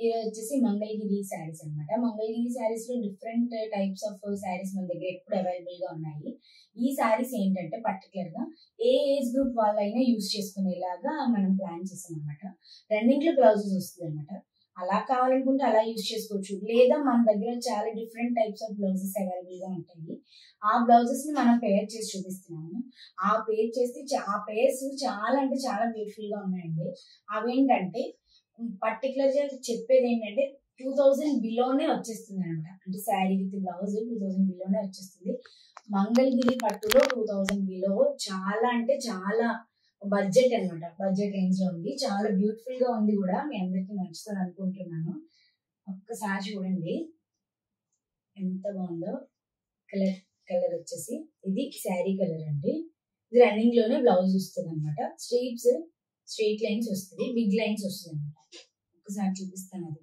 ఇది వచ్చేసి మంగళగిరి శారీస్ అన్నమాట. మంగళగిరి శారీస్ లో డిఫరెంట్ టైప్స్ ఆఫ్ శారీస్ మన దగ్గర ఎప్పుడు అవైలబుల్ గా ఉన్నాయి. ఈ శారీస్ ఏంటంటే పర్టికులర్ గా ఏ ఏజ్ గ్రూప్ వాళ్ళైనా యూజ్ చేసుకునేలాగా మనం ప్లాన్ చేసాం అనమాట. రన్నింగ్ లో బ్లౌజెస్ వస్తుంది అనమాట. అలా కావాలనుకుంటే అలా యూజ్ చేసుకోవచ్చు, లేదా మన దగ్గర చాలా different types of blouses available గా ఉంటాయి. ఆ బ్లౌజెస్ ని మనం పేర్ చేసి చూపిస్తున్నాము. ఆ పేర్ చేస్తే ఆ పేర్స్ చాలా అంటే చాలా బ్యూటిఫుల్ గా ఉన్నాయండి. అవేంటంటే పర్టికులర్ గా చెప్పేది ఏంటంటే 2000 బిలోనే వచ్చేస్తుంది అనమాట. అంటే శారీ విత్ బ్లౌజ్ 2000 బిలోనే వచ్చేస్తుంది. మంగళగిరి పట్టులో 2000 బిలో చాలా అంటే చాలా బడ్జెట్ అనమాట. బడ్జెట్ రేంజ్ లో ఉంది. చాలా బ్యూటిఫుల్ గా ఉంది కూడా. మీ అందరికి నచ్చుతుంది అనుకుంటున్నాను. ఒక్కసారి చూడండి ఎంత బాగుందో. కలర్ కలర్ వచ్చేసి ఇది శారీ కలర్ అండి. ఇది రన్నింగ్ లోనే బ్లౌజ్ వస్తుంది అనమాట. స్ట్రైట్ లైన్స్ వస్తుంది, బిగ్ లైన్స్ వస్తుంది అనమాట. ఒకసారి చూపిస్తాను. అది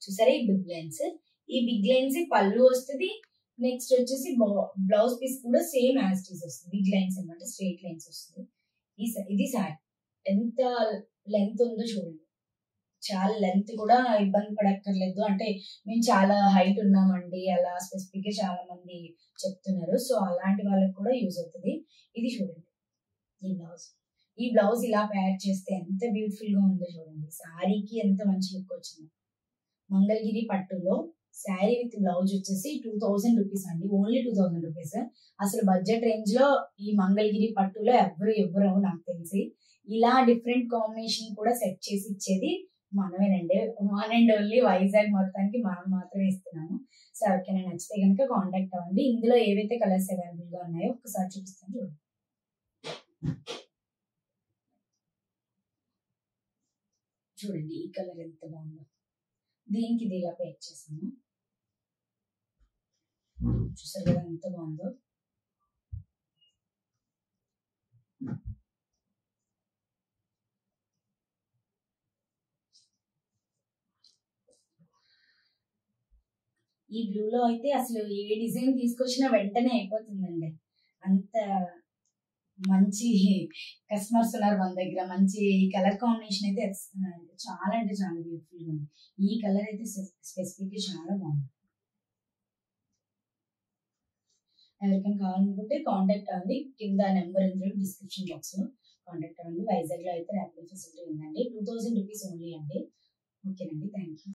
చూసారా ఈ బిగ్ లైన్స్. ఈ బిగ్ లైన్స్ పళ్ళు వస్తుంది. నెక్స్ట్ వచ్చేసి బ్లౌజ్ పీస్ కూడా సేమ్ యాజ్ ఇట్ ఈస్ వస్తుంది. బిగ్ లైన్స్ అనమాట, స్ట్రైట్ లైన్స్ వస్తుంది. ఇది సారీ ఎంత లెంత్ ఉందో చూడండి. చాలా లెంత్ కూడా ఇబ్బంది పడక్కర్లేదు. అంటే మేము చాలా హైట్ ఉన్నామండి అలా స్పెసిఫిక్ గా చాలా మంది చెప్తున్నారు. సో అలాంటి వాళ్ళకి కూడా యూజ్ అవుతుంది. ఇది చూడండి ఈ బ్లౌజ్ ఇలా ప్యాక్ చేస్తే ఎంత బ్యూటిఫుల్ గా ఉందో చూడండి. శారీకి ఎంత మంచి లుక్ వచ్చిందో. మంగళగిరి పట్టులో శారీ విత్ బ్లౌజ్ వచ్చేసి 2000 రూపీస్ అండి. Only 2000 rupees. అసలు బడ్జెట్ రేంజ్ లో ఈ మంగళగిరి పట్టులో ఎవరు నాకు తెలిసి ఇలా డిఫరెంట్ కాంబినేషన్ కూడా సెట్ చేసి ఇచ్చేది మనమేనండి. వన్ అండ్ ఓన్లీ వైజాగ్ మొత్తానికి మనం మాత్రమే ఇస్తున్నాము. సో ఎవరికైనా నచ్చితే కనుక కాంటాక్ట్ అవ్వండి. ఇందులో ఏవైతే కలర్స్ అవైలబుల్ గా ఉన్నాయో ఒకసారి చూపిస్తాను చూడండి. చూడండి ఈ కలర్ ఎంత బాగుందో. దీనికి ఇది ఇలా పేర్ చేసాము. చూసారు కదా ఎంత బాగుందో. ఈ బ్లూలో అయితే అసలు ఏ డిజైన్ తీసుకొచ్చినా వెంటనే అయిపోతుందండి. అంత మంచి కస్టమర్స్ ఉన్నారు మన దగ్గర. మంచి కలర్ కాంబినేషన్ అయితే ఇస్తున్నారు. చాలా అంటే చాలా బ్యూటిఫుల్ గా ఉంది. ఈ కలర్ అయితే స్పెసిఫిక్ గా చాలా బాగుంది. ఎవరికైనా కావాలనుకుంటే కాంటాక్ట్ అవ్వండి. కింద నెంబర్ ఉంది డిస్క్రిప్షన్ బాక్స్ లో. కాంటాక్ట్ అవ్వండి. వైజాగ్ లో అయితే ర్యాపిడో ఫెసిలిటీ ఉందండి. 2000 రూపీస్ ఓన్లీ అండి. ఓకేనండి, థ్యాంక్ యూ.